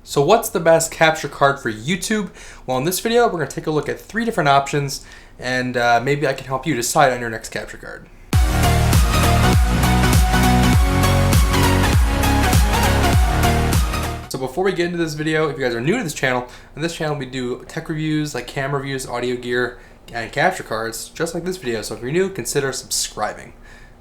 So what's the best capture card for YouTube? Well, in this video, we're going to take a look at 3 different options, and maybe I can help you decide on your next capture card. So before we get into this video, if you guys are new to this channel, on this channel we do tech reviews like camera reviews, audio gear, and capture cards, just like this video. So if you're new, consider subscribing.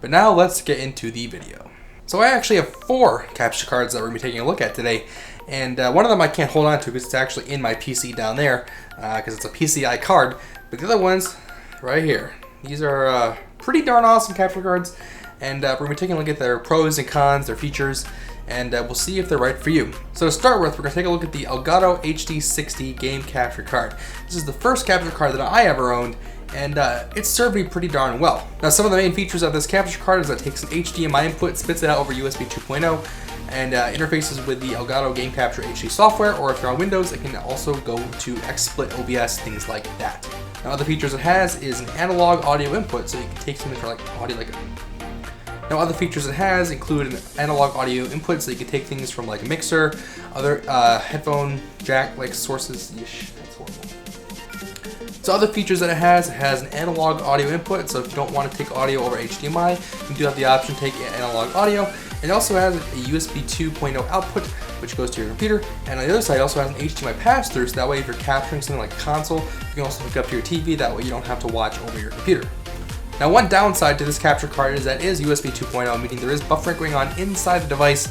But now let's get into the video. So I actually have 4 capture cards that we're going to be taking a look at today. And one of them I can't hold on to because it's actually in my PC down there because it's a PCI card. But the other ones, right here. These are pretty darn awesome capture cards. And we're going to be taking a look at their pros and cons, their features, and we'll see if they're right for you. So to start with, we're going to take a look at the Elgato HD60 game capture card. This is the first capture card that I ever owned, and it served me pretty darn well. Now, some of the main features of this capture card is that it takes an HDMI input, spits it out over USB 2.0, and interfaces with the Elgato Game Capture HD software, or if you're on Windows, it can also go to XSplit, OBS, things like that. Now, other features it has is an analog audio input, so you can take something for like audio like Now, other features it has include an analog audio input, so you can take things from like a mixer, other headphone jack like sources. Yeesh, that's horrible. So other features that it has an analog audio input, so if you don't want to take audio over HDMI, you do have the option to take analog audio. It also has a USB 2.0 output, which goes to your computer, and on the other side it also has an HDMI pass-through, so that way if you're capturing something like a console, you can also hook up to your TV, that way you don't have to watch over your computer. Now, one downside to this capture card is that it is USB 2.0, meaning there is buffering going on inside the device,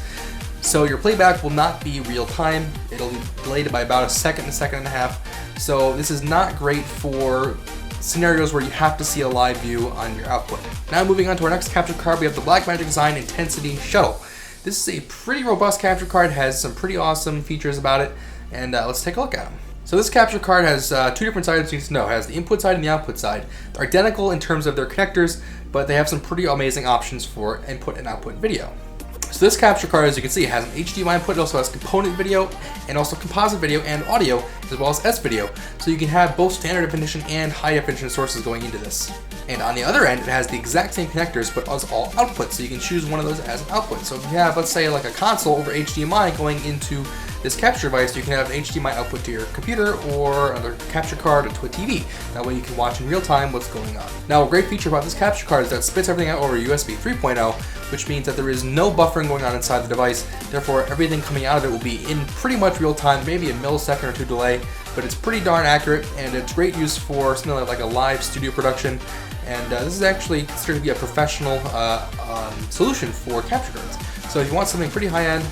so your playback will not be real time. It'll be delayed by about a second and a half, so this is not great for scenarios where you have to see a live view on your output. Now, moving on to our next capture card, we have the Blackmagic Design Intensity Shuttle. This is a pretty robust capture card, has some pretty awesome features about it, and let's take a look at them. So this capture card has 2 different sides you need to know. It has the input side and the output side. They're identical in terms of their connectors, but they have some pretty amazing options for input and output video. So this capture card, as you can see, has an HDMI input. It also has component video and also composite video and audio, as well as S-video. So you can have both standard definition and high definition sources going into this. And on the other end, it has the exact same connectors, but as all outputs. So you can choose one of those as an output. So if you have, let's say, like a console over HDMI going into this capture device, you can have an HDMI output to your computer or another capture card to a TV. That way you can watch in real time what's going on. Now, a great feature about this capture card is that it spits everything out over USB 3.0, which means that there is no buffering going on inside the device. Therefore, everything coming out of it will be in pretty much real time, maybe a millisecond or 2 delay, but it's pretty darn accurate, and it's great use for something like a live studio production. And this is actually considered to be a professional solution for capture cards. So if you want something pretty high-end,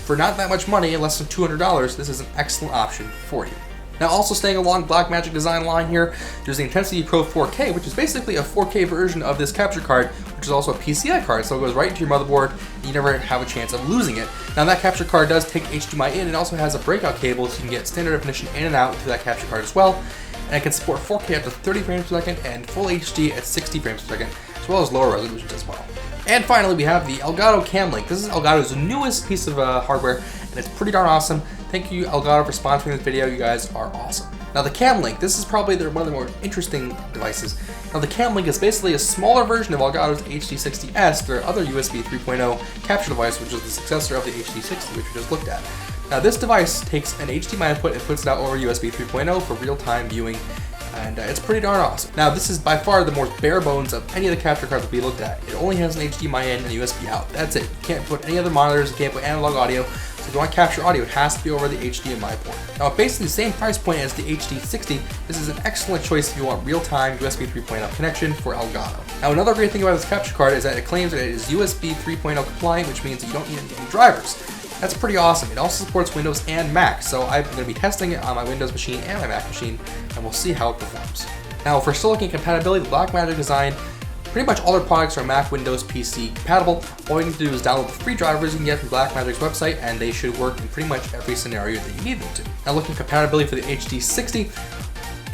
for not that much money, less than $200, this is an excellent option for you. Now, also staying along Blackmagic Design line here, there's the Intensity Pro 4K, which is basically a 4K version of this capture card, which is also a PCI card, so it goes right into your motherboard, and you never have a chance of losing it. Now, that capture card does take HDMI in, and also has a breakout cable, so you can get standard definition in and out through that capture card as well. And it can support 4K up to 30 frames per second and Full HD at 60 frames per second, as well as lower resolutions as well. And finally, we have the Elgato Cam Link. This is Elgato's newest piece of hardware, and it's pretty darn awesome. Thank you, Elgato, for sponsoring this video. You guys are awesome. Now, the Cam Link, this is probably one of the more interesting devices. Now, the Cam Link is basically a smaller version of Elgato's HD60S, their other USB 3.0 capture device, which is the successor of the HD60, which we just looked at. Now, this device takes an HDMI input and puts it out over USB 3.0 for real-time viewing, and it's pretty darn awesome. Now, this is by far the most bare bones of any of the capture cards that we looked at. It only has an HDMI in and a USB out. That's it. You can't put any other monitors, you can't put analog audio, so if you want to capture audio, it has to be over the HDMI port. Now, basically the same price point as the HD60, this is an excellent choice if you want real-time USB 3.0 connection for Elgato. Now, another great thing about this capture card is that it claims that it is USB 3.0 compliant, which means that you don't need any drivers. That's pretty awesome. It also supports Windows and Mac, so I'm going to be testing it on my Windows machine and my Mac machine, and we'll see how it performs. Now, for still looking at compatibility, the Blackmagic Design, pretty much all their products are Mac, Windows, PC compatible. All you need to do is download the free drivers you can get from Blackmagic's website, and they should work in pretty much every scenario that you need them to. Now, looking at compatibility for the HD60,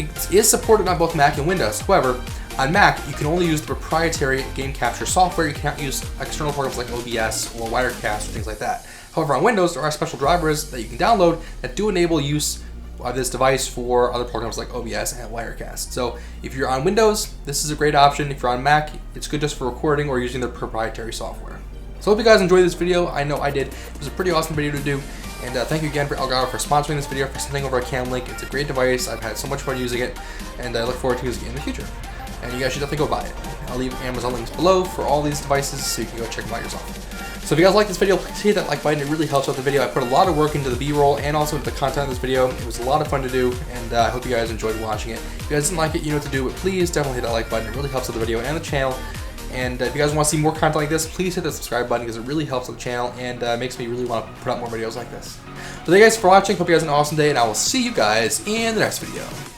it is supported on both Mac and Windows. However, on Mac, you can only use the proprietary game capture software. You can't use external programs like OBS or Wirecast or things like that. However, on Windows, there are special drivers that you can download that do enable use of this device for other programs like OBS and Wirecast. So if you're on Windows, this is a great option. If you're on Mac, it's good just for recording or using their proprietary software. So I hope you guys enjoyed this video. I know I did. It was a pretty awesome video to do. And thank you again for Elgato for sponsoring this video, for sending over a Cam Link. It's a great device. I've had so much fun using it, and I look forward to using it in the future. And you guys should definitely go buy it. I'll leave Amazon links below for all these devices so you can go check them out yourself. So if you guys like this video, please hit that like button. It really helps out the video. I put a lot of work into the B-roll and also into the content of this video. It was a lot of fun to do, and I hope you guys enjoyed watching it. If you guys didn't like it, you know what to do, but please definitely hit that like button. It really helps out the video and the channel. And if you guys want to see more content like this, please hit the subscribe button because it really helps out the channel and makes me really want to put out more videos like this. So thank you guys for watching. Hope you guys have an awesome day, and I will see you guys in the next video.